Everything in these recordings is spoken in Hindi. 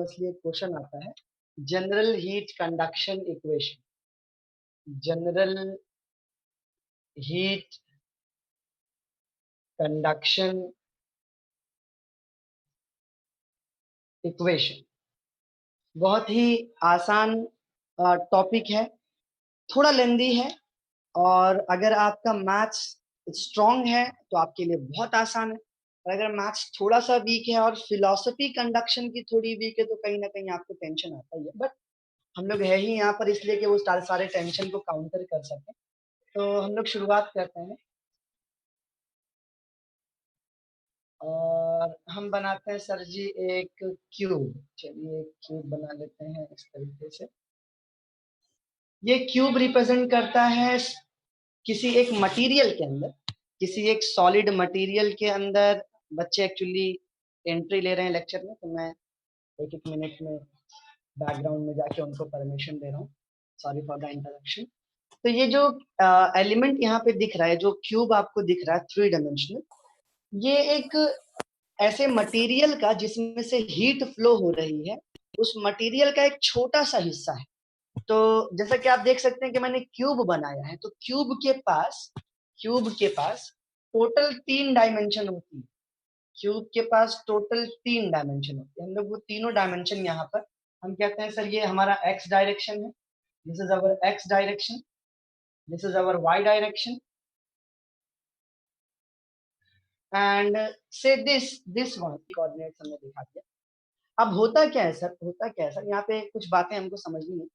कंटिन्यूअसली एक क्वेश्चन आता है, general heat conduction equation, general heat conduction equation. बहुत ही आसान टॉपिक है, थोड़ा लेंदी है, और अगर आपका मैथ्स स्ट्रांग है तो आपके लिए बहुत आसान है, और अगर मैथ्स थोड़ा सा वीक है और फिलॉसफी कंडक्शन की थोड़ी वीक है तो कहीं ना कहीं आपको टेंशन आता ही है। बट हम लोग है ही यहाँ पर इसलिए कि वो सारे टेंशन को काउंटर कर सकें। तो हम लोग शुरुआत करते हैं और हम बनाते हैं सर जी एक क्यूब। चलिए एक क्यूब बना लेते हैं इस तरीके से। ये क्यूब रिप्रेजेंट करता है किसी एक मटेरियल के अंदर, किसी एक सॉलिड मटेरियल के अंदर। बच्चे एक्चुअली एंट्री ले रहे हैं लेक्चर में, तो मैं एक एक मिनट में बैकग्राउंड में जाके उनको परमिशन दे रहा हूँ। Sorry for the interruption. तो ये जो एलिमेंट यहाँ पे दिख रहा है, जो क्यूब आपको दिख रहा है 3 डायमेंशनल, ये एक ऐसे मटेरियल का जिसमें से हीट फ्लो हो रही है, उस मटेरियल का एक छोटा सा हिस्सा है। तो जैसा कि आप देख सकते हैं कि मैंने क्यूब बनाया है, तो क्यूब के पास टोटल 3 डायमेंशन होती है। क्यूब के पास टोटल 3 डायमेंशन होती है। हम लोग वो तीनों डायमेंशन यहाँ पर हम कहते हैं सर ये हमारा एक्स डायरेक्शन है, this is our X direction, this is our Y direction, and say this one coordinates हमने दिखा दिया। अब होता क्या है सर, यहाँ पे कुछ बातें हमको समझनी है।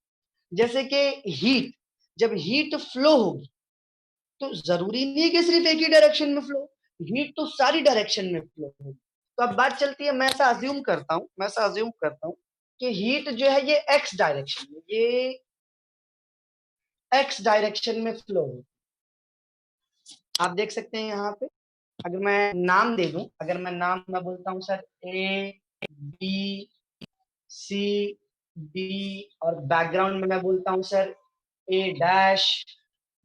जैसे कि हीट, जब हीट फ्लो होगी तो जरूरी नहीं है कि सिर्फ एक ही डायरेक्शन में फ्लो, हीट तो सारी डायरेक्शन में फ्लो होगी। तो अब बात चलती है, मैं ऐसा अज्यूम करता हूँ कि हीट जो है ये एक्स डायरेक्शन में फ्लो हो। आप देख सकते हैं यहाँ पे, अगर मैं नाम दे दूं, मैं बोलता हूँ sir A B C D, और बैकग्राउंड में मैं बोलता हूँ sir A dash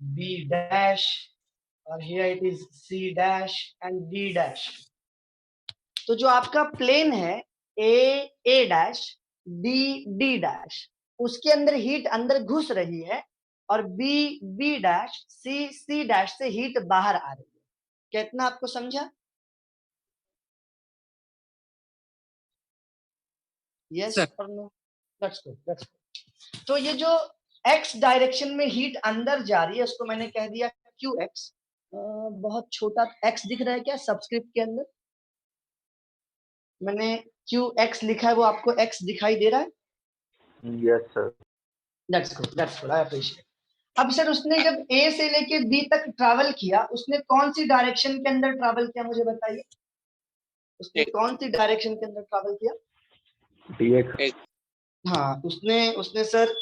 B dash, और here it is C dash and D dash. तो जो आपका प्लेन है ए डैश डी डैश, उसके अंदर हीट अंदर घुस रही है, और बी डैश सी डैश से हीट बाहर आ रही है। क्या इतना आपको समझा? यस और नो? Let's go. तो ये जो एक्स डायरेक्शन में हीट अंदर जा रही है उसको मैंने कह दिया क्यू एक्स। बहुत छोटा एक्स दिख रहा है क्या सबस्क्रिप्ट के अंदर? मैंने क्यू एक्स लिखा है, वो आपको एक्स दिखाई दे रहा है? Yes sir. That's good, I appreciate. अब सर उसने जब ए से लेके बी तक ट्रैवल किया, उसने कौन सी डायरेक्शन के अंदर ट्रैवल किया मुझे बताइए? उसने कौन सी डायरेक्शन के अंदर ट्रैवल किया? dx। हाँ, उसने सर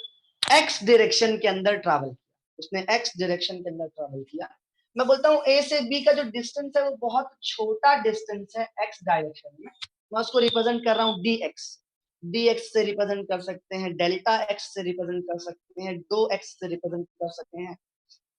एक्स डायरेक्शन के अंदर ट्रैवल किया। उसने एक्स डायरेक्शन के अंदर ट्रैवल किया। मैं बोलता हूँ ए से बी का जो डिस्टेंस है वो बहुत छोटा डिस्टेंस है एक्स डायरेक्शन में। मैं उसको रिप्रेजेंट कर रहा हूँ डीएक्स से रिप्रेजेंट कर सकते हैं, डेल्टा एक्स से रिप्रेजेंट कर सकते हैं, डो एक्स से रिप्रेजेंट कर सकते हैं,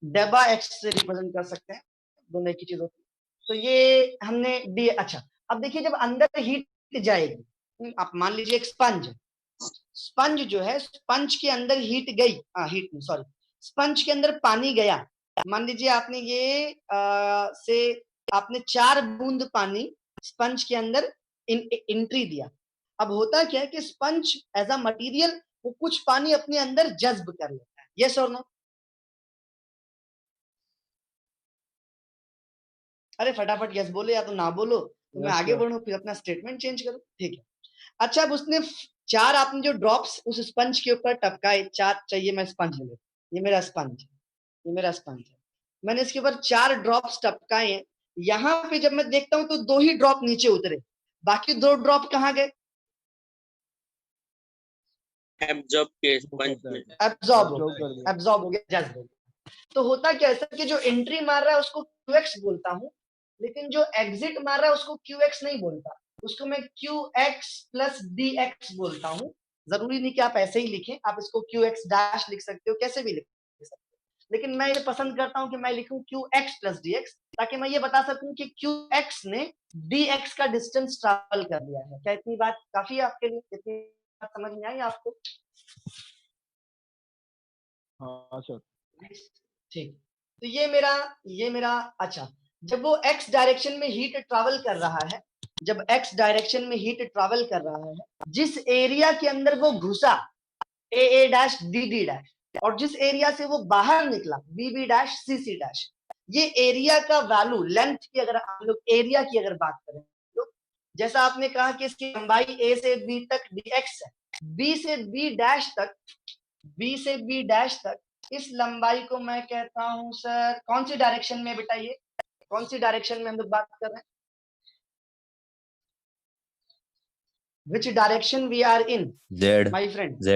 डेबा एक्स से रिप्रेजेंट कर सकते हैं। दोनों एक ही चीज होती है। तो ये हमने डी। अच्छा, अब देखिए जब अंदर हीट जाएगी, आप मान लीजिए एक स्पंज जो है, स्पंज के अंदर हीट गई, हीट नहीं सॉरी, स्पंज के अंदर पानी गया। मान लीजिए आपने आपने 4 बूंद पानी स्पंज के अंदर एंट्री दिया। अब होता क्या है कि स्पंज एज अ मटेरियल वो कुछ पानी अपने अंदर जज्ब कर लेता है। यस और नो? अरे फटाफट यस बोलो या तो ना बोलो, तो मैं आगे बढ़ूं फिर अपना स्टेटमेंट चेंज करूं। ठीक है। अच्छा, अब उसने 4 आपने जो ड्रॉप्स उस स्पंज के ऊपर टपकाए, 4 चाहिए, मैं स्पंज ले, ये मेरा स्पंज है, मैंने इसके ऊपर 4 ड्रॉप्स टपकाए हैं। यहाँ पे जब मैं देखता हूं तो 2 ही ड्रॉप नीचे उतरे, बाकी 2 ड्रॉप कहाँ गए? एब्जॉर्ब हो गया, जज्ब हो गया। तो होता क्या है कि जो एंट्री मार रहा है उसको QX बोलता हूँ, लेकिन जो एग्जिट मार रहा है उसको QX नहीं बोलता, उसको मैं QX प्लस DX बोलता हूँ। जरूरी नहीं कि आप ऐसे ही लिखें, आप इसको QX डैश लिख सकते हो, कैसे भी लिख सकते हो, लेकिन मैं ये पसंद करता हूँ कि मैं लिखूं QX प्लस DX, ताकि मैं ये बता सकूं कि QX ने DX का डिस्टेंस ट्रैवल कर लिया है। क्या इतनी बात काफी है आपके लिए? इतनी बात समझ में आई आपको? हाँ सर। ठीक, तो ये मेरा अच्छा, जब वो x डायरेक्शन में हीट ट्रैवल कर रहा है, जब x डायरेक्शन में हीट ट्रैवल कर रहा है, जिस एरिया के अंदर वो घुसा a डैश d डैश, और जिस एरिया से वो बाहर निकला b डैश c डैश, ये एरिया का वैल्यू, लेंथ की अगर हम लोग एरिया की अगर बात करें तो जैसा आपने कहा कि इसकी लंबाई a से b तक dx है, b से b डैश तक, b से b डैश तक, इस लंबाई को मैं कहता हूं सर, कौन सी डायरेक्शन में बेटा, ये कौन सी डायरेक्शन में हम लोग बात कर रहे हैं? Which direction we are in, Z, my friend? Z.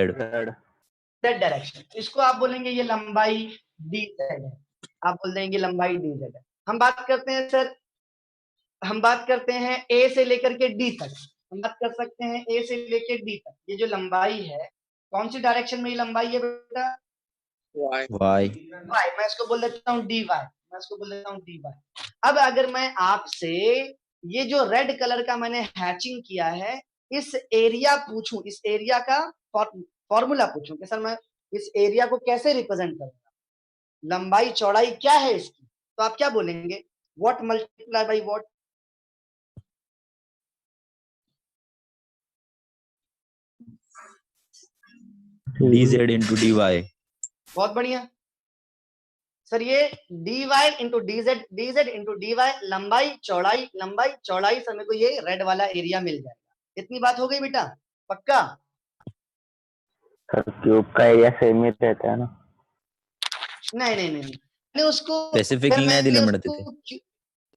Z direction. इसको आप बोलेंगे ये लंबाई dz है, आप बोल देंगे लंबाई dz है। हम बात करते हैं सर, हम बात करते हैं a से लेकर के d तक, हम बात कर सकते हैं a से लेकर d तक, ये जो लंबाई है कौन सी डायरेक्शन में ये लंबाई है बेटा? Y. मैं इसको बोल देता हूँ dy, मैं इसको बोल देता हूँ dy। अब अगर मैं आपसे ये जो रेड कलर का मैंने हैचिंग किया है, इस एरिया पूछूं, इस एरिया का फॉर्मूला पूछूं कि सर मैं इस एरिया को कैसे रिप्रेजेंट करूंगा, लंबाई चौड़ाई क्या है इसकी, तो आप क्या बोलेंगे? What multiply by what? dz into dy. बहुत बढ़िया सर, ये dy into dz, dz into dy, लंबाई चौड़ाई से मेरे को ये रेड वाला एरिया मिल जाएगा। इतनी बात हो गई बेटा, पक्का? सर क्यूब का एरिया सेम ही रहता है ना? नहीं नहीं नहीं, मैंने उसको Specifically नहीं दिला मरते थे।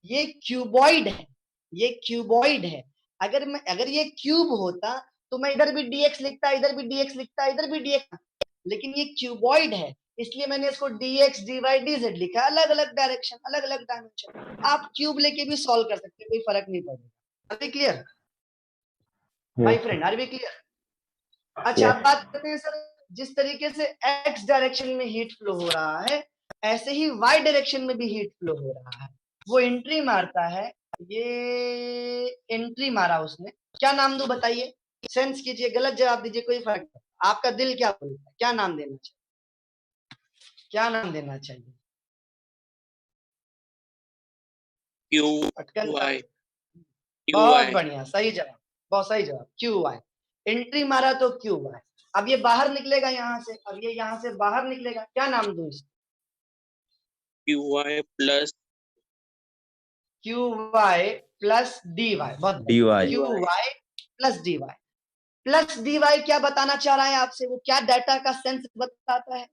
ये क्यूबॉइड है, ये क्यूबॉइड है। अगर ये क्यूब होता तो मैं इधर भी dx लिखता, इधर भी dx लिखता, इधर भी dx, लेकिन ये क्यूबॉइड है इसलिए मैंने इसको dx dy dz लिखा, अलग अलग डायरेक्शन, अलग अलग डायमेंशन। आप क्यूब लेके भी सॉल्व कर सकते हैं, कोई फर्क नहीं पड़ेगा। Are we clear my friend, are we clear? अच्छा, अब बात करते हैं सर, जिस तरीके से x डायरेक्शन में हीट फ्लो हो रहा है, ऐसे ही y डायरेक्शन में भी हीट फ्लो हो रहा है। वो एंट्री मारता है, ये एंट्री मारा उसने, क्या नाम दूं बताइए? सेंस कीजिए, गलत जवाब दीजिए, कोई फर्क नहीं। आपका दिल क्या बोलता है, क्या नाम देना चाहिए, क्या नाम देना चाहिए? QY। बहुत बढ़िया, सही जवाब, बहुत सही जवाब, QY। एंट्री मारा तो QY। अब ये बाहर निकलेगा यहाँ से, अब ये यहाँ से बाहर निकलेगा, क्या नाम दूं इसको? QY प्लस dy, बहुत dy. QY plus dy। Plus dy क्या बताना चाह रहा है आपसे, वो क्या डाटा का सेंस बताता है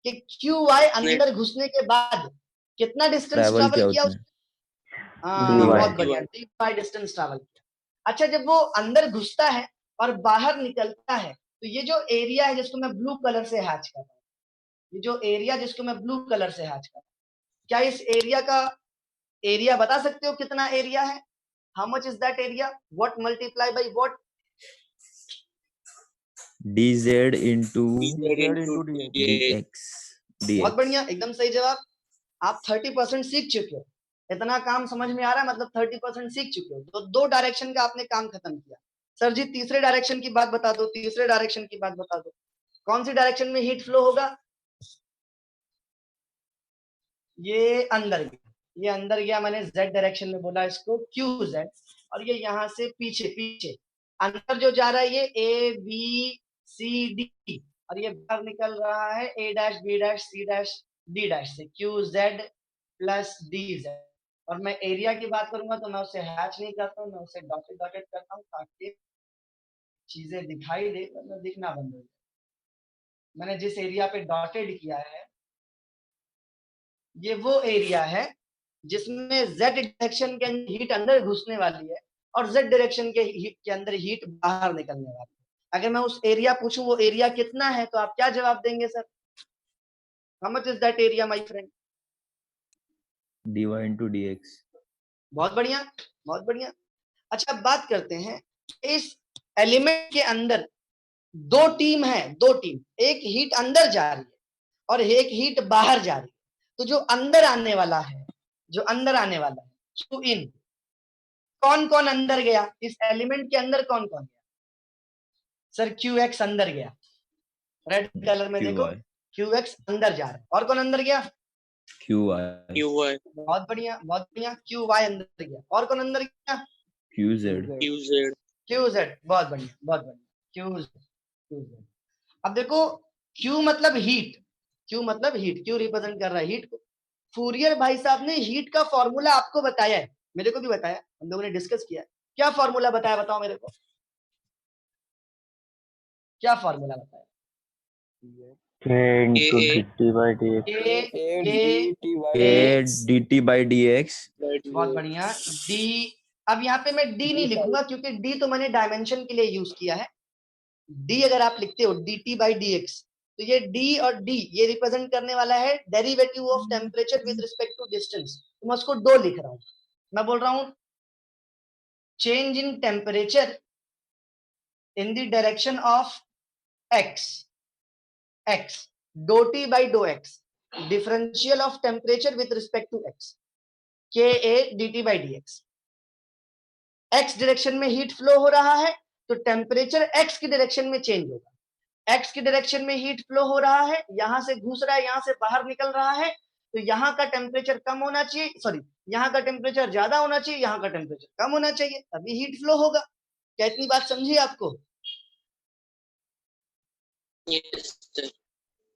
कि QY अंदर घुसने के बाद कितना डिस्टेंस ट्रैवल ट्रैवल किया उसने। हाँ, dy। बहुत बढ़िया, dy डिस्टेंस ट्रैवल किया। अच्छा, जब वो अंदर घुसता है और बाहर निकलता है, तो ये जो एरिया है जिसको मैं ब्लू कलर से हैच कर रहा हूँ, ये जो एरिया जिसको मैं ब्लू कलर से हैच कर रहा हूँ, क्या इस एरिया का एरिया बता सकते हो कितना एरिया है? How much is that area? What multiply by what? dz into dx। बहुत dx. बढ़िया, एकदम सही जवाब। आप 30% सीख चुके हो, इतना काम समझ में आ रहा है, मतलब 30% सीख चुके हो। तो दो डायरेक्शन का आपने काम खत्म किया। सर जी, तीसरे डायरेक्शन की बात बता दो, तीसरे डायरेक्शन की बात बता दो, कौन सी डायरेक्शन में हीट फ्लो होगा? ये अंदर गया, ये अंदर गया, मैंने z डायरेक्शन में बोला इसको QZ, और ये यहाँ से पीछे पीछे अंदर जो जा रहा है ये ABCD, और ये बाहर निकल रहा है A dash B dash C dash D dash से, QZ प्लस DZ। और मैं एरिया की बात करूंगा तो मैं उसे हैच नहीं करता हूँ, मैं उसे डॉटेड डॉटेड करता हूँ ताकि चीजें दिखाई दे, मतलब दिखना बंद हो जाए। मैंने जिस एरिया पे डॉटेड किया है ये वो एरिया है जिसमें z डायरेक्शन के अंदर हीट अंदर घुसने वाली है और z डायरेक्शन के अंदर हीट बाहर निकलने वाली है। अगर मैं उस एरिया पूछूं वो एरिया कितना है, तो आप क्या जवाब देंगे sir? How much is that area my friend? dy into dx. बहुत बढ़िया, बहुत बढ़िया। अच्छा, अब बात करते हैं, इस एलिमेंट के अंदर दो टीम है, दो टीम, एक हीट अंदर जा रही है और एक हीट बाहर जा रही है। तो जो अंदर आने वाला है, जो अंदर आने वाला है, टू इन, कौन कौन अंदर गया इस एलिमेंट के अंदर, कौन कौन गया? सर क्यू एक्स अंदर गया, रेड कलर में देखो QI क्यू एक्स अंदर जा रहा है। और कौन अंदर गया? QI QY बहुत बढ़िया बहुत बढ़िया, क्यू वाई अंदर गया। और कौन अंदर गया? QZ QZ क्यू जेड, बहुत बढ़िया बहुत बढ़िया, क्यू जेड। अब देखो क्यू मतलब हीट, क्यू मतलब हीट, क्यू रिप्रेजेंट कर रहा है हीट को। फूरियर भाई साहब ने हीट का फॉर्मूला आपको बताया है, मेरे को भी बताया, हम लोगों ने डिस्कस किया। क्या फॉर्मूला बताया, बताओ मेरे को, क्या फॉर्मूला बताया? K into dt by dx. A dt by dx बहुत बढ़िया। डी, अब यहाँ पे मैं डी नहीं लिखूंगा क्योंकि डी तो मैंने डायमेंशन के लिए यूज किया है। डी अगर आप लिखते हो dt by dx, तो ये डी और डी ये रिप्रेजेंट करने वाला है derivative of temperature with respect to distance. तो मैं उसको दो लिख रहा हूं, मैं बोल रहा हूं change in temperature in the direction of x, x dou t by dou x, differential of temperature with respect to x, Ka dt by dx। x direction में हीट फ्लो हो रहा है तो टेम्परेचर x की डायरेक्शन में चेंज होगा। x की डायरेक्शन में हीट फ्लो हो रहा है, यहां से घुस रहा है, यहां से बाहर निकल रहा है, तो यहाँ का टेम्परेचर कम होना चाहिए, सॉरी यहाँ का टेम्परेचर ज्यादा होना चाहिए, यहाँ का टेम्परेचर कम होना चाहिए, तभी हीट फ्लो होगा। क्या इतनी बात समझी आपको? Yes sir।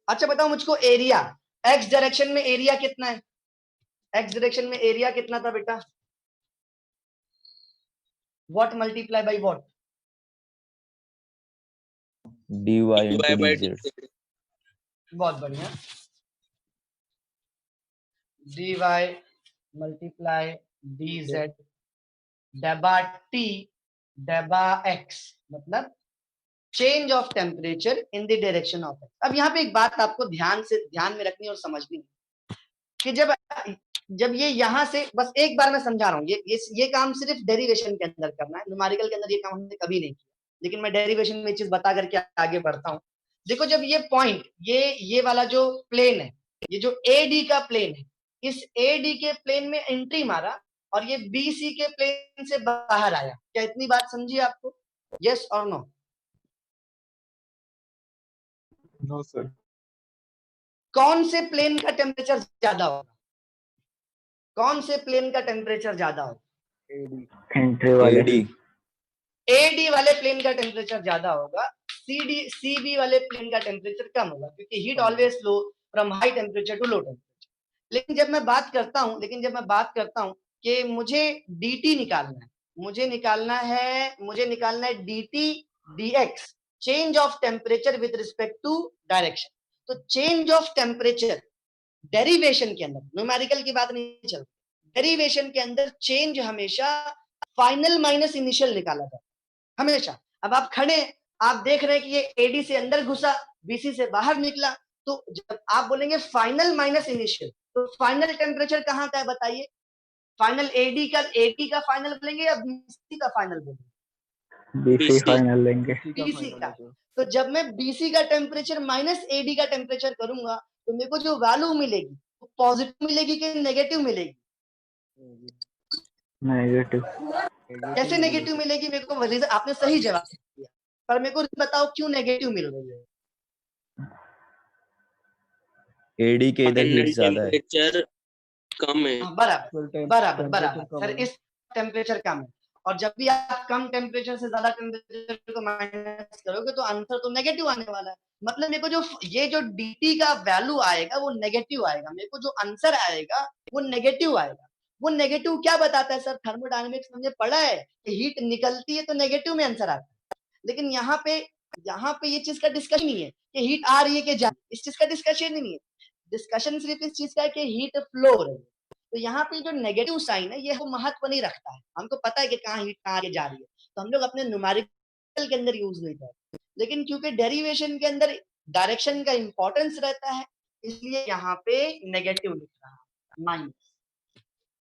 अच्छा बताओ मुझको एरिया, x डायरेक्शन में एरिया कितना है? x डायरेक्शन में एरिया कितना था बेटा? What multiply by what? dy into by dz dz। बहुत बढ़िया, dy multiply dz डेबा t डेबा x, मतलब change of temperature in the direction of x। अब यहाँ पे एक बात आपको ध्यान में रखनी और समझनी है कि जब ये यहां से, बस एक बार मैं समझा रहा हूँ, ये काम सिर्फ डेरिवेशन के अंदर करना है, न्यूमेरिकल के अंदर ये काम हमने कभी नहीं किया, लेकिन मैं डेरिवेशन में चीज बता करके आगे बढ़ता हूँ। देखो जब ये पॉइंट, ये वाला जो प्लेन है, ये जो AD का प्लेन है, इस AD के प्लेन में एंट्री मारा और ये BC के प्लेन से बाहर आया, क्या इतनी बात समझी आपको? यस और नो? No sir. कौन से प्लेन का टेम्परेचर ज्यादा होगा? कौन से प्लेन का टेम्परेचर ज्यादा होगा? Entry वाले. AD AD वाले प्लेन का टेम्परेचर ज्यादा होगा, CB वाले प्लेन का टेम्परेचर कम होगा, क्योंकि heat always flow from high temperature to low temperature. लेकिन जब मैं बात करता हूं कि मुझे dt निकालना है, मुझे निकालना है dt dx, change of temperature with respect to direction. तो चेंज ऑफ टेम्परेचर डेरिवेशन के अंदर, न्यूमेरिकल की बात नहीं चलती, डेरिवेशन के अंदर चेंज हमेशा फाइनल माइनस इनिशियल निकाला जाता है, हमेशा। अब आप खड़े, आप देख रहे हैं कि ये AD से अंदर घुसा, BC से बाहर निकला, तो जब आप बोलेंगे फाइनल माइनस इनिशियल, तो फाइनल टेम्परेचर कहाँ का है बताइए? फाइनल AD का फाइनल बोलेंगे या BC का फाइनल बोलेंगे? BC फाइनल लेंगे. BC का। तो जब मैं BC का टेम्परेचर माइनस AD का टेम्परेचर करूंगा तो मेरे को जो वैल्यू मिलेगी वो पॉजिटिव मिलेगी कि नेगेटिव मिलेगी? नेगेटिव. कैसे नेगेटिव मिलेगी? मेरे को रीजन, आपने सही जवाब दिया, पर मेरे को बताओ क्यों नेगेटिव मिल रही है? AD के इधर हीट ज्यादा है। टेम्परेचर कम है। बराबर सर, इस टेम्परेचर कम है, और जब भी आप कम टेम्परेचर से ज्यादा टेम्परेचर को माइनस करोगे तो आंसर तो नेगेटिव आने वाला है। मतलब मेरे को जो ये जो dt का वैल्यू आएगा वो नेगेटिव आएगा, मेरे को जो आंसर आएगा वो नेगेटिव आएगा। वो नेगेटिव क्या बताता है सर? थर्मोडायनेमिक्स हमने पढ़ा है कि हीट निकलती है तो नेगेटिव में आंसर आता है, लेकिन यहाँ पे ये चीज का डिस्कशन नहीं है कि हीट आ रही है कि जा रही है, इस चीज का डिस्कशन ही नहीं है। डिस्कशन सिर्फ इस चीज का है कि हीट फ्लो हो रही है। तो यहाँ पे जो नेगेटिव साइन है ये वो महत्व नहीं रखता है, हमको पता है कि कहाँ हीट कहाँ आगे जा रही है, तो हम लोग अपने न्यूमेरिकल के अंदर यूज नहीं करते। लेकिन क्योंकि डेरिवेशन के अंदर डायरेक्शन का इंपॉर्टेंस रहता है, इसलिए यहाँ पे नेगेटिव लिख रहा है, minus.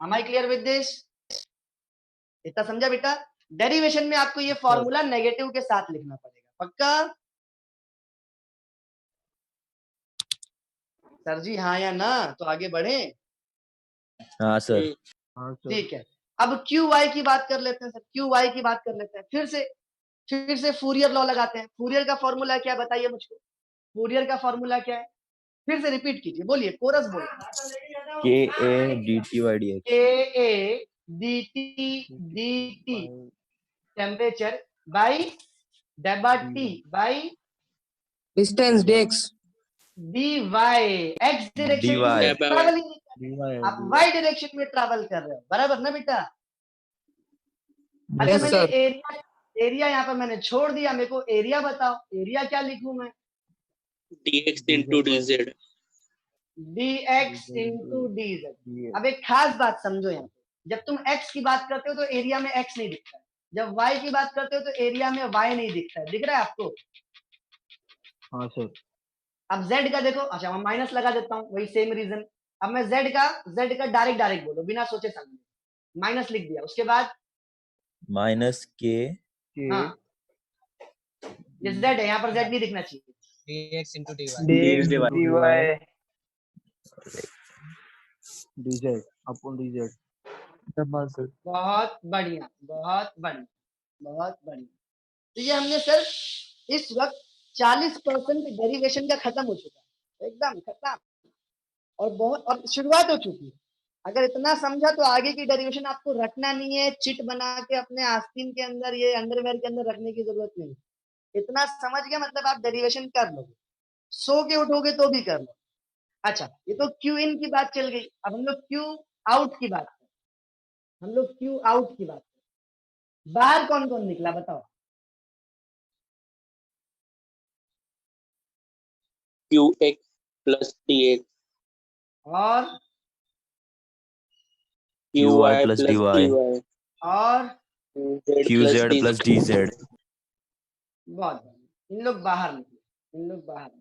Am I clear with this? इतना समझा बेटा? डेरिवेशन में आपको ये फॉर्मूला नेगेटिव के साथ लिखना पड़ेगा, पक्का? सर जी हाँ या ना? तो आगे बढ़े। हाँ सर। ठीक है, अब क्यू वाई की बात कर लेते हैं सर, क्यू वाई की बात कर लेते हैं फिर से। फिर से फूरियर लॉ लगाते हैं। फूरियर का फॉर्मूला क्या बताइए मुझको, फूरियर का फॉर्मूला क्या है? फिर से रिपीट कीजिए, बोलिए, कोरस बोलिए। K A D T by D X. K A D T temperature by डेबा T by distance dx D Y. X direction में dy। ट्रैवलिंग, आप वाई डायरेक्शन में ट्रैवल कर रहे हो, बराबर ना बेटा? अच्छा, Yes, मैंने sir. एरिया यहाँ पर मैंने छोड़ दिया, मेरे को एरिया बताओ, एरिया क्या लिखूं मैं? dx into dz। dx into dz। अब एक खास बात समझो यहाँ पे, जब तुम x की बात करते हो तो एरिया में x नहीं दिखता है, जब y की बात करते हो तो एरिया में y नहीं दिखता है, दिख रहा है आपको? हाँ सर। अब z का देखो, अच्छा मैं माइनस लगा देता हूँ, वही सेम रीजन। अब मैं z का डायरेक्ट बोलो, बिना सोचे समझे माइनस लिख दिया, उसके बाद माइनस के हाँ ये z है, यहाँ पर z नहीं दिखना चाहिए। dx into dy dz upon dz। बहुत बढ़िया, बहुत बढ़िया, बहुत बढ़िया। तो ये हमने सर इस वक्त 40% डेरिवेशन का खत्म हो चुका है, एकदम खत्म, और बहुत, और शुरुआत हो चुकी है। अगर इतना समझा तो आगे की डेरिवेशन आपको रखना नहीं है, चिट बना के अपने आस्तीन के अंदर, ये अंडरवेयर के अंदर रखने की जरूरत नहीं। इतना समझ गया मतलब आप डेरिवेशन कर लोगे, सो के उठोगे तो भी कर लो। अच्छा, ये तो क्यू इन की बात चल गई, अब हम लोग क्यू आउट की बात करें। हम लोग क्यू आउट की बात करें, बाहर कौन कौन निकला बताओ? qx plus tx और qy plus dy और qz plus dz। बहुत बढ़िया, इन लोग बाहर निकले, इन लोग बाहर निकले।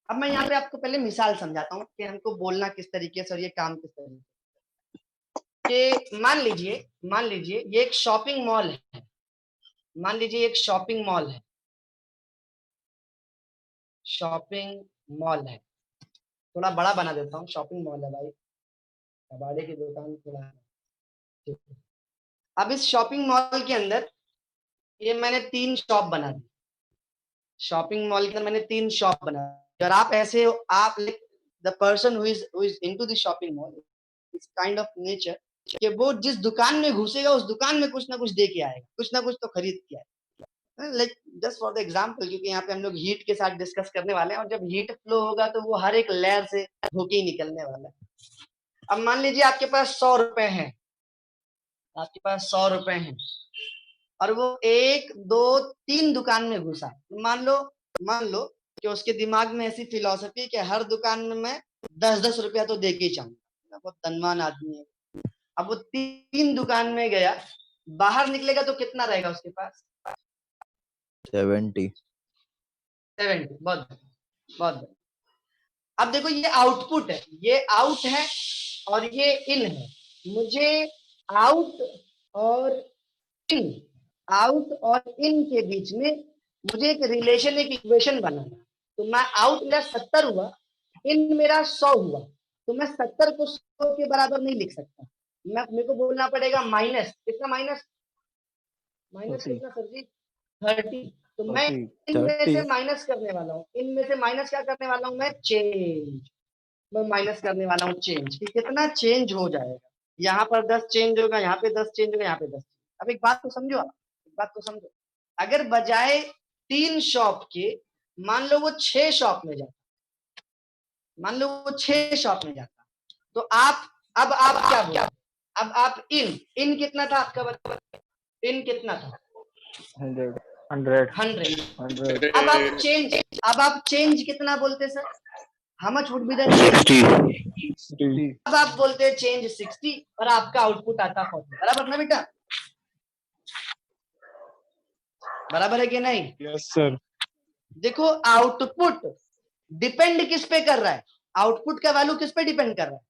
अब मैं यहाँ पे आपको पहले मिसाल समझाता हूँ कि हमको बोलना किस तरीके से और ये काम किस तरीके से। कि मान लीजिए ये एक शॉपिंग मॉल है, मान लीजिए एक शॉपिंग मॉल है, शॉपिंग मॉल है, थोड़ा बड़ा बना देता हूँ, शॉपिंग मॉल है भाई, कबाड़े की दुकान थोड़ा है, ठीक है। अब इस शॉपिंग मॉल के अंदर ये मैंने 3 शॉप बना दी, शॉपिंग मॉल के अंदर मैंने 3 शॉप बना दी। और आप ऐसे हो, आप the person who is into the shopping mall इस काइंड ऑफ नेचर कि वो जिस दुकान में घुसेगा उस दुकान में कुछ ना कुछ दे के आएगा, कुछ ना कुछ तो खरीद के आएगा। Like just for the example, क्योंकि यहाँ पे हम लोग हीट के साथ डिस्कस करने वाले हैं, और जब हीट फ्लो होगा तो वो हर एक लेयर से होके ही निकलने वाला है। अब मान लीजिए आपके पास 100 रुपए हैं, आपके पास 100 रुपए हैं, और वो 1 2 3 दुकान में घुसा। मान लो कि उसके दिमाग में ऐसी फिलॉसफी कि हर दुकान में मैं 10-10 रुपया तो दे के ही चाहूंगा, बहुत धनवान आदमी है। अब वो 3 दुकान में गया, बाहर निकलेगा तो कितना रहेगा उसके पास? 70। बहुत बहुत। अब देखो ये आउटपुट है, ये आउट है और ये इन है। मुझे आउट और इन के बीच में मुझे एक रिलेशन, एक इक्वेशन बनाना। तो मैं आउट मेरा 70 हुआ, इन मेरा 100 हुआ, तो मैं 70 को 100 के बराबर नहीं लिख सकता, मेरे को बोलना पड़ेगा माइनस कितना, माइनस कितना सर जी? 30। तो मैं इनमें से माइनस करने वाला हूँ, इनमें से माइनस क्या करने वाला हूँ मैं? चेंज। मैं माइनस करने वाला हूँ चेंज, कि कितना चेंज हो जाएगा। यहाँ पर 10 चेंज होगा, यहाँ पे 10 चेंज होगा, यहाँ पे 10। अब एक बात तो समझो आप, एक बात तो समझो, अगर बजाय 3 शॉप के मान लो वो 6 शॉप में जाता, मान लो वो 6 शॉप में जाता, तो आप अब आप क्या बोल? अब आप इन कितना था आपका बता? इन कितना था? 100। अब आप चेंज कितना बोलते sir? How much would be the 60। अब आप बोलते हैं चेंज 60 और आपका आउटपुट आता 40, बराबर ना बेटा? बराबर है कि नहीं? Yes sir. देखो आउटपुट डिपेंड किस पे कर रहा है? आउटपुट का वैल्यू किस पे डिपेंड कर रहा है?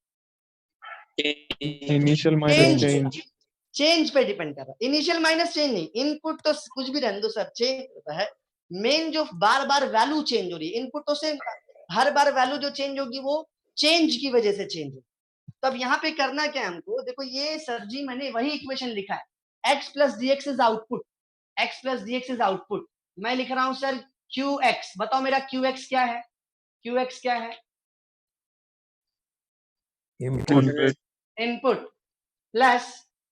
इनिशियल माइनस चेंज पे डिपेंड कर रहा है। इनिशियल माइनस चेंज नहीं, इनपुट तो कुछ भी रहने दो सर, चेंज होता है। मेन जो बार बार वैल्यू चेंज हो रही है, इनपुट तो सेम, हर बार वैल्यू जो चेंज होगी वो चेंज की वजह से चेंज होगी। तब यहाँ पे करना क्या है हमको? देखो ये सर जी मैंने वही इक्वेशन लिखा है, x plus D x is output, x plus D x is output. मैं लिख रहा हूं सर क्यू एक्स, बताओ मेरा क्यू एक्स क्या है? क्यू एक्स क्या है? Input. Input plus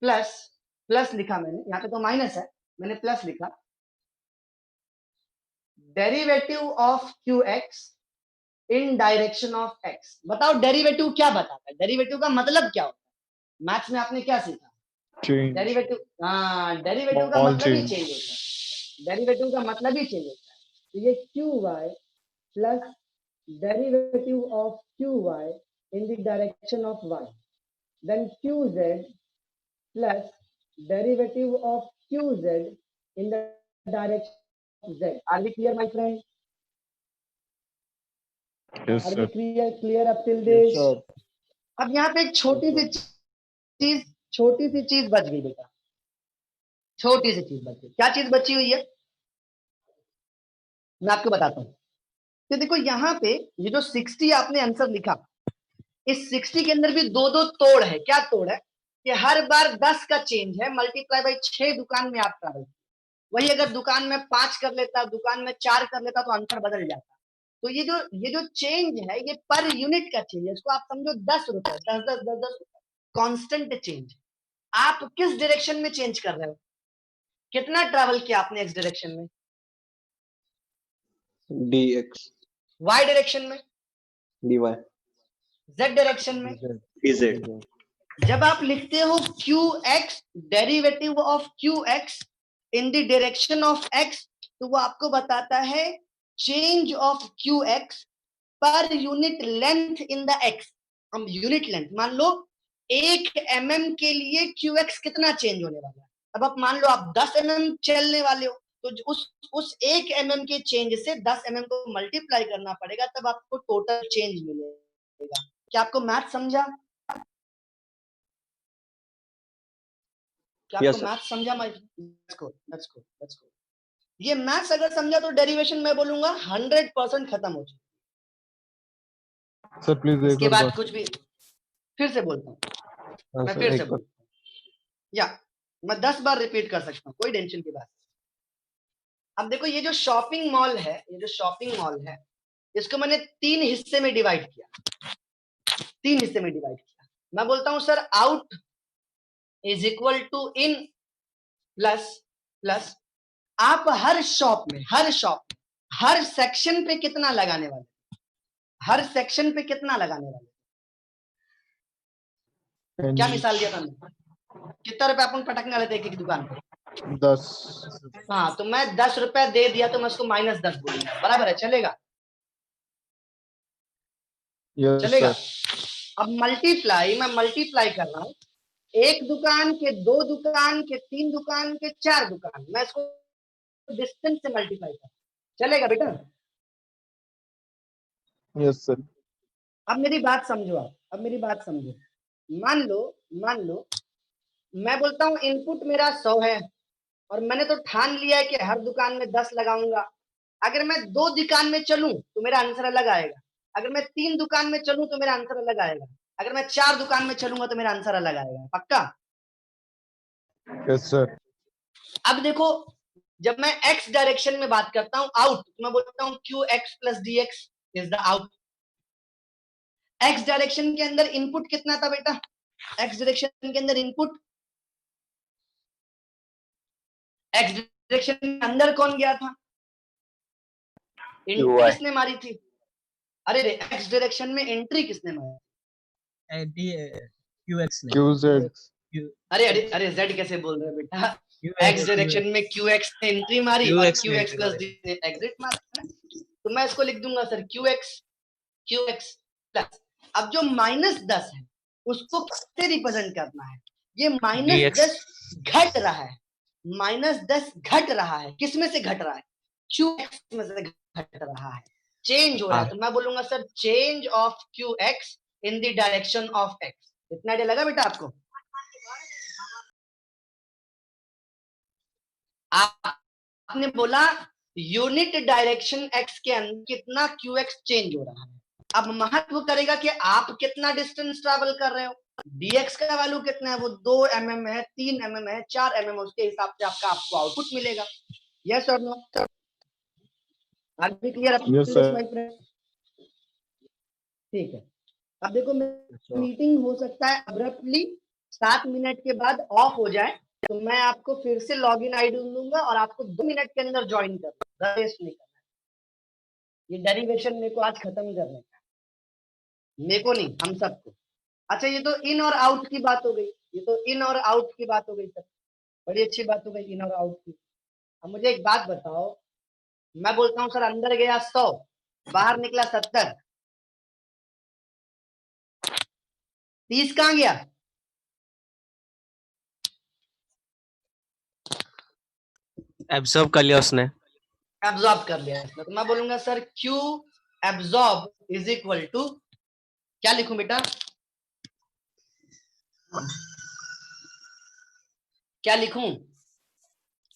plus plus लिखा मैंने, यहाँ पे तो माइनस है, मैंने प्लस लिखा, derivative of Q x in direction of x. बताओ डेरिवेटिव क्या बताता है? डेरिवेटिव का मतलब क्या होता है? मैथ्स में आपने क्या सीखा? Change. डेरिवेटिव, हाँ, डेरिवेटिव का All मतलब ही change. चेंज होता है। डेरिवेटिव का मतलब ही चेंज होता है। तो ये Q Y plus derivative of Q Y in the direction of Y, then Q Z plus derivative of Q Z in the direction of Z. Are we clear my friend? Yes, are we sir. Clear up till this? अब यहाँ पे एक छोटी सी चीज बच गई बेटा, छोटी सी चीज बची। क्या चीज बची हुई है? मैं आपको बताता हूँ। तो देखो यहाँ पे ये जो 60 आपने आंसर लिखा, इस 60 के अंदर भी दो दो तोड़ है। क्या तोड़ है? कि हर बार 10 का चेंज है, मल्टीप्लाई बाई 6 दुकान में आप ट्रैवल। वही अगर दुकान में 5 कर लेता, दुकान में 4 कर लेता, तो आंसर बदल जाता। तो ये जो चेंज है, ये पर यूनिट का चेंज है। इसको आप समझो 10 रुपए, 10 कांस्टेंट चेंज। आप किस डायरेक्शन में चेंज कर रहे हो? कितना ट्रैवल किया आपने एक्स डायरेक्शन में? dx वाई डायरेक्शन में? dy जेड डायरेक्शन में? dz जब आप लिखते हो Q x, derivative of Q x in the direction of x, तो वो आपको बताता है change of Q x per unit length in the x. हम यूनिट लेंथ मान लो 1 mm के लिए क्यू एक्स कितना चेंज होने वाला है। अब आप मान लो आप 10 mm चलने वाले हो, तो उस 1 mm के चेंज से 10 mm को मल्टीप्लाई करना पड़ेगा, तब आपको टोटल चेंज मिलेगा। क्या आपको मैथ समझा? क्या Yes, आपको sir. मैथ समझा? Let's go. ये मैथ्स अगर समझा तो डेरिवेशन मैं बोलूंगा 100% खत्म हो चुकी। Sir, please एक इसके और बाद बात. कुछ भी फिर से बोलता हूँ, हाँ, मैं sir, फिर एक से बात. बोलता हूँ, या मैं 10 बार रिपीट कर सकता हूँ, कोई टेंशन की बात। अब देखो ये जो शॉपिंग मॉल है, इसको मैंने 3 हिस्से में डिवाइड किया। 3 हिस्से में डिवाइड किया। मैं बोलता हूँ sir out is equal to in plus plus. आप हर शॉप में हर सेक्शन पे कितना लगाने वाले? हर सेक्शन पे कितना लगाने वाले? क्या मिसाल दिया था मैंने? कितना रुपए अपन पटकने वाले थे एक दुकान पे? 10. हाँ, तो मैं 10 रुपया दे दिया तो मैं उसको -10 बोलूंगा, बराबर है? चलेगा? Yes, चलेगा? sir. अब मैं मल्टीप्लाई कर रहा हूँ, 1 दुकान के, 2 दुकान के, 3 दुकान के, 4 दुकान, मैं इसको डिस्टेंस से मल्टीप्लाई कर। चलेगा बेटा? Yes, sir. अब मेरी बात समझो मान लो मैं बोलता हूँ इनपुट मेरा 100 है, और मैंने तो ठान लिया है कि हर दुकान में 10 लगाऊंगा। अगर मैं 2 दुकान में चलूं तो मेरा आंसर अलग आएगा, अगर मैं 3 दुकान में चलूं तो मेरा आंसर अलग आएगा, अगर मैं 4 दुकान में चलूंगा तो मेरा आंसर अलग आएगा। पक्का? Yes, sir. अब देखो, जब मैं x डायरेक्शन में बात करता हूं आउट, तो मैं बोलता हूं Q x plus D x is the out. x direction के अंदर इनपुट कितना था बेटा? x डायरेक्शन के अंदर इनपुट, x डायरेक्शन के अंदर कौन गया था? एंट्री UI किसने मारी थी? अरे रे, x डायरेक्शन में एंट्री किसने मारी? QX ने QZ. अरे z कैसे बोल रहे हो बेटा? x डायरेक्शन में qx ने एंट्री मारी और QX ने qx प्लस d ने एग्जिट मारा। तो मैं इसको लिख दूंगा सर qx प्लस। अब जो -10 है उसको किससे रिप्रेजेंट करना है? ये -10 घट रहा है, -10 घट रहा है। किसमें से घट रहा है? qx में से घट रहा है, चेंज हो रहा है। तो मैं बोलूंगा sir change of qx in the direction of x। इतना आइडिया लगा बेटा आपको? आपने बोला यूनिट डायरेक्शन x के अंदर कितना qx चेंज हो रहा है। अब महत्व करेगा कि आप कितना डिस्टेंस ट्रैवल कर रहे हो। dx का वैल्यू कितना है, वो 2 mm है, 3 mm है, 4 mm, उसके हिसाब से आपको आउटपुट मिलेगा। यस और no? Are be clear? Yes, sir. ठीक है। अब देखो मीटिंग हो सकता है अब्रप्टली 7 मिनट के बाद ऑफ हो जाए, तो मैं आपको फिर से लॉगिन आईडी दूंगा और आपको 2 मिनट के अंदर ज्वाइन करना, रेस्ट नहीं करना। ये डेरिवेशन मेरे को आज खत्म करने का, मेरे को नहीं, हम सबको। अच्छा, ये तो इन और आउट की बात हो गई, ये तो इन और आउट की बात हो गई सर, बड़ी अच्छी बात हो गई इन और आउट की। अब मुझे एक बात बताओ, मैं बोलता हूँ सर अंदर गया 100, बाहर निकला 70, 30 कहाँ गया? एब्जॉर्ब कर लिया उसने। एब्जॉर्ब कर लिया इसने। तो मैं बोलूंगा sir Q absorb is equal to, क्या लिखूं बेटा, क्या लिखूं?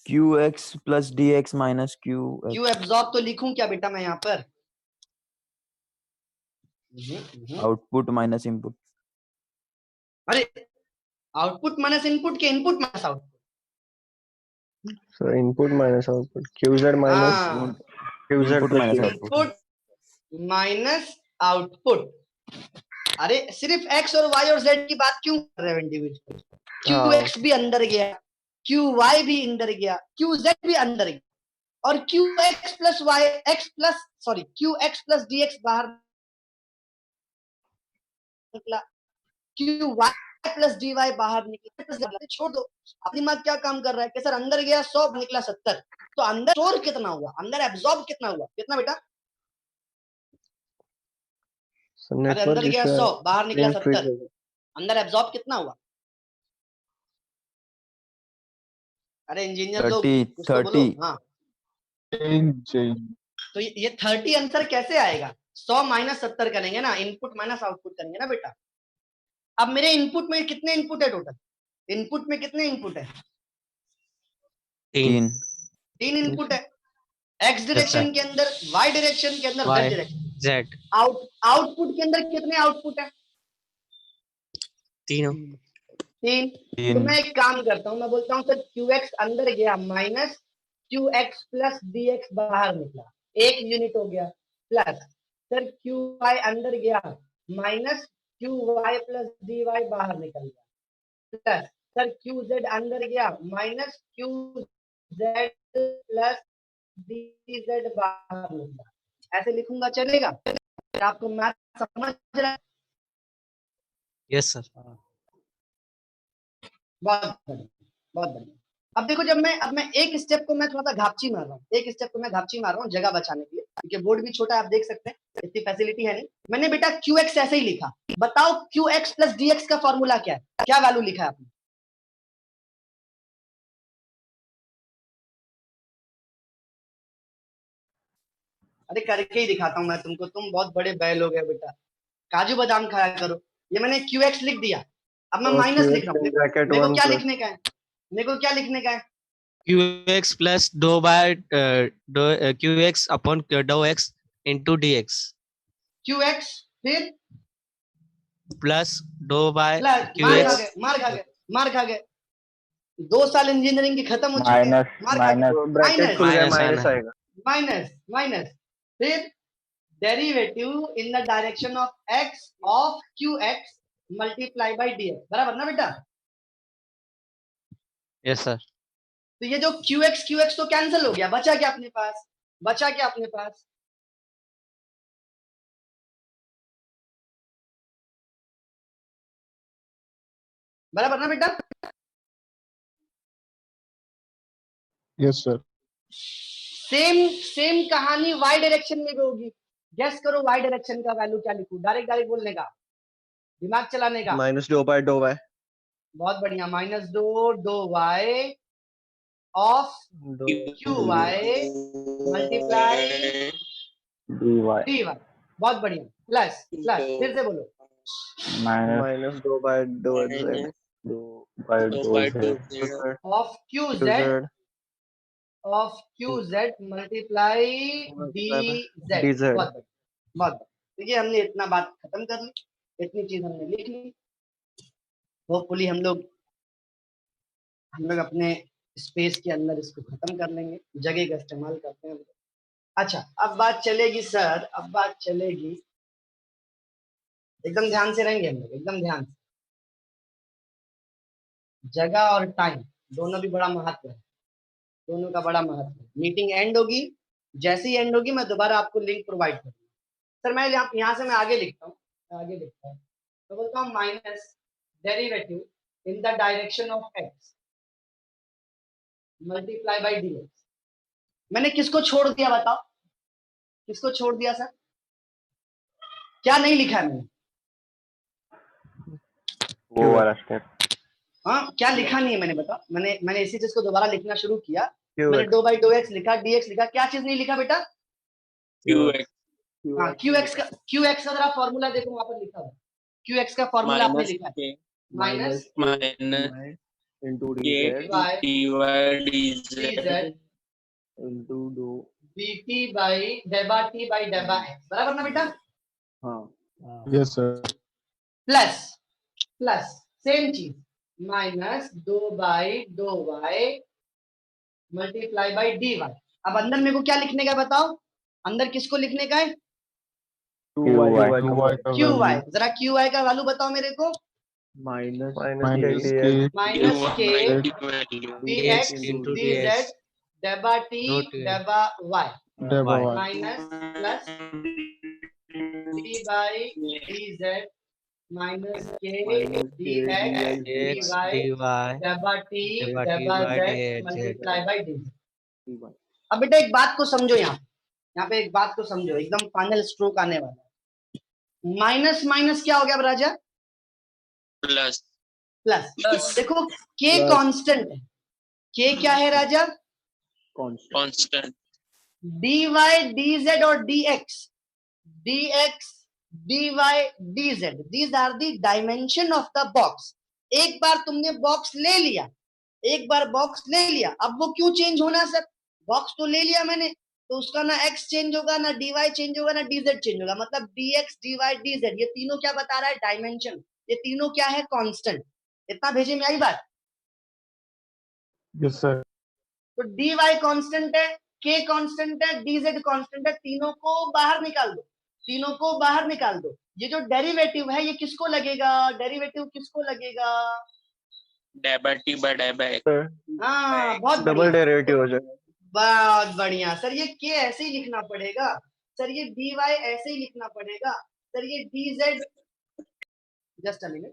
QX plus DX minus Q. Q absorb तो लिखूं क्या बेटा मैं यहाँ पर? Output minus input. अरे आउटपुट माइनस इनपुट के input minus output? So input minus output. QZ minus QZ Input plus minus QX. output. Input minus output. अरे सिर्फ x और y और z की बात क्यों कर रहे हो इंडिविजुअल? QX भी अंदर गया, QY भी अंदर गया, QZ भी अंदर गया, और QX plus y x plus sorry QX plus DX बाहर निकला, QY प्लस DY बाहर निकला। छोड़ दो, अपनी दिमाग क्या काम कर रहा है कि सर अंदर गया 100 निकला 70, तो अंदर स्टोर कितना हुआ, अंदर एब्जॉर्ब कितना हुआ, कितना बेटा? So अरे network अंदर गया is 100 बाहर निकला same 70, frequency. अंदर एब्जॉर्ब कितना हुआ? अरे इंजीनियर लोग 30, कुछ तो बोलो। हाँ, Change. तो ये 30 आंसर कैसे आएगा? 100 माइनस 70 करेंगे ना, इनपुट माइनस आउटपुट करेंगे ना बेटा। अब मेरे इनपुट में कितने इनपुट है टोटल? इनपुट में कितने इनपुट है? 3. 3 इनपुट है, एक्स डायरेक्शन के अंदर, वाई डायरेक्शन के अंदर, Y, Z direction. Z, output के अंदर कितने आउटपुट है? तीनों। 3। तो मैं एक काम करता हूं, मैं बोलता हूं सर QX अंदर गया माइनस QX प्लस DX बाहर निकला, 1 यूनिट हो गया, प्लस सर QY अंदर गया माइनस QY प्लस DY बाहर निकल गया, प्लस सर QZ अंदर गया माइनस QZ प्लस DZ बाहर निकला। ऐसे लिखूंगा चलेगा? आपको मैथ समझ रहा है? Yes sir. बहुत बढ़िया, बहुत बढ़िया। अब देखो, जब मैं एक स्टेप को मैं थोड़ा सा घापची मार रहा हूँ, एक स्टेप को मैं घापची मार रहा हूँ जगह बचाने के लिए, क्योंकि बोर्ड भी छोटा है, आप देख सकते हैं, इतनी फैसिलिटी है नहीं। मैंने बेटा QX ऐसे ही लिखा, बताओ QX प्लस DX का फॉर्मूला क्या है, क्या वैल्यू लिखा है आपने? अरे करके ही दिखाता हूँ मैं तुमको, तुम बहुत बड़े बैल हो गए बेटा, काजू बादाम खाया करो। ये मैंने QX लिख दिया, अब मैं माइनस लिख रहा हूँ। मेरे को क्या लिखने का है, मेरे को क्या लिखने का है? QX plus doe by QX upon doe X into DX QX फिर plus doe by plus, QX। मार खा गए 2 साल इंजीनियरिंग की खत्म हो चुके हैं, मार खा गए। ब्रैकेट खुल गया, माइनस माइनस आना। आएगा। माइनस फिर derivative in the direction of x of QX multiply by DX, बराबर ना बेटा? Yes sir. तो ये जो QX तो कैंसिल हो गया, बचा क्या अपने पास? बचा क्या अपने पास? बराबर ना बेटा? Yes, sir. सेम कहानी y डायरेक्शन में भी होगी। गेस करो y डायरेक्शन का वैल्यू क्या लिखूं? डायरेक्ट बोलने का, दिमाग चलाने का। Minus doe by doe Y. बहुत बढ़िया, minus doe y of QY multiply dy, बहुत बढ़िया, प्लस फिर से बोलो, minus doe by doe Z of QZ multiply DZ। बहुत बढ़िया, बहुत बढ़िया। तो ये हमने इतना बात खत्म कर ली, इतनी चीज हमने लिख ली। होपफुली हम लोग अपने स्पेस के अंदर इसको खत्म कर लेंगे, जगह का इस्तेमाल करते हैं हम लोग। अच्छा, अब बात चलेगी सर, अब बात चलेगी, एकदम ध्यान से रहेंगे हम लोग, एकदम ध्यान से। जगह और टाइम दोनों भी बड़ा महत्व है, दोनों का बड़ा महत्व है। मीटिंग एंड होगी, जैसे ही एंड होगी मैं दोबारा आपको लिंक प्रोवाइड करूंगा। सर मैं यहाँ से मैं आगे लिखता हूँ, तो बोलता हूँ minus derivative in the direction of x multiply by D x. मैंने किसको छोड़ दिया बताओ, किसको छोड़ दिया सर? क्या नहीं लिखा है मैंने? वो वाला स्टेप। हाँ, क्या लिखा नहीं है मैंने बताओ? मैंने इसी चीज को दोबारा लिखना शुरू किया। QX। मैंने डो बाई डो एक्स लिखा, dx लिखा, क्या चीज नहीं लिखा बेटा? QX हाँ, QX का जरा फॉर्मूला देखो वहां पर लिखा हुआ है। QX का फॉर्मूला आपने minus लिखा है, K minus minus into K dz by dy dz dz into do। dt by डेबा t बाई डेबा x, बराबर ना बेटा? हाँ Yes, sir. प्लस सेम चीज माइनस दो बाई दो Y multiply by D Y. अब अंदर मेरे को क्या लिखने का है बताओ? अंदर किसको लिखने का है? QY Q Y. जरा क्यू वाई का वैल्यू बताओ मेरे को। minus Minus K K minus K value dx into dz dx डेबा t dot डेबा y double y. Minus plus d by dz minus K dx dx dy dy डेबा t डेबा t डेबा by z dz multiply by dz। अब बेटा एक बात को समझो, यहाँ पे एक बात को समझो, एकदम फाइनल स्ट्रोक आने वाला है। माइनस माइनस क्या हो गया अब राजा? plus plus. देखो के कांस्टेंट है, के क्या है राजा? constant dy dz और dx dy dz, these are the dimension of the box। एक बार तुमने बॉक्स ले लिया, एक बार बॉक्स ले लिया, अब वो क्यों चेंज होना सर? बॉक्स तो ले लिया मैंने, तो उसका ना x चेंज होगा, ना dy चेंज होगा, ना dz चेंज होगा। मतलब dx dy dz ये तीनों क्या बता रहा है? डायमेंशन। ये तीनों क्या है? कांस्टेंट। इतना भेजे में आई बात? Yes, sir. तो dy कांस्टेंट है, k कांस्टेंट है, dz कांस्टेंट है, तीनों को बाहर निकाल दो, तीनों को बाहर निकाल दो। ये जो डेरिवेटिव है ये किसको लगेगा? डेरिवेटिव किसको लगेगा? डेबा t by डेबा x हाँ, बहुत डबल बढ़िया, डेरिवेटिव हो जाएगा। बहुत बढ़िया सर। ये k ऐसे ही लिखना पड़ेगा सर, ये dy ऐसे ही लिखना पड़ेगा सर, ये dz just a minute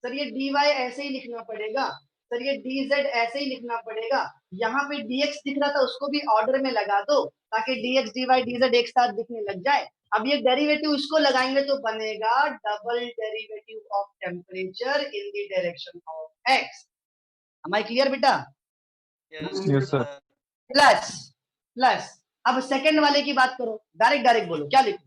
sir, ये dy ऐसे ही लिखना पड़ेगा सर, ये dz ऐसे ही लिखना पड़ेगा। यहाँ पे dx दिख रहा था उसको भी ऑर्डर में लगा दो ताकि dx dy dz एक साथ दिखने लग जाए। अब ये डेरिवेटिव इसको लगाएंगे तो बनेगा double derivative of temperature in the direction of x। Am I clear बेटा? Yes, sir. प्लस अब सेकंड वाले की बात करो, डायरेक्ट बोलो क्या लिखो?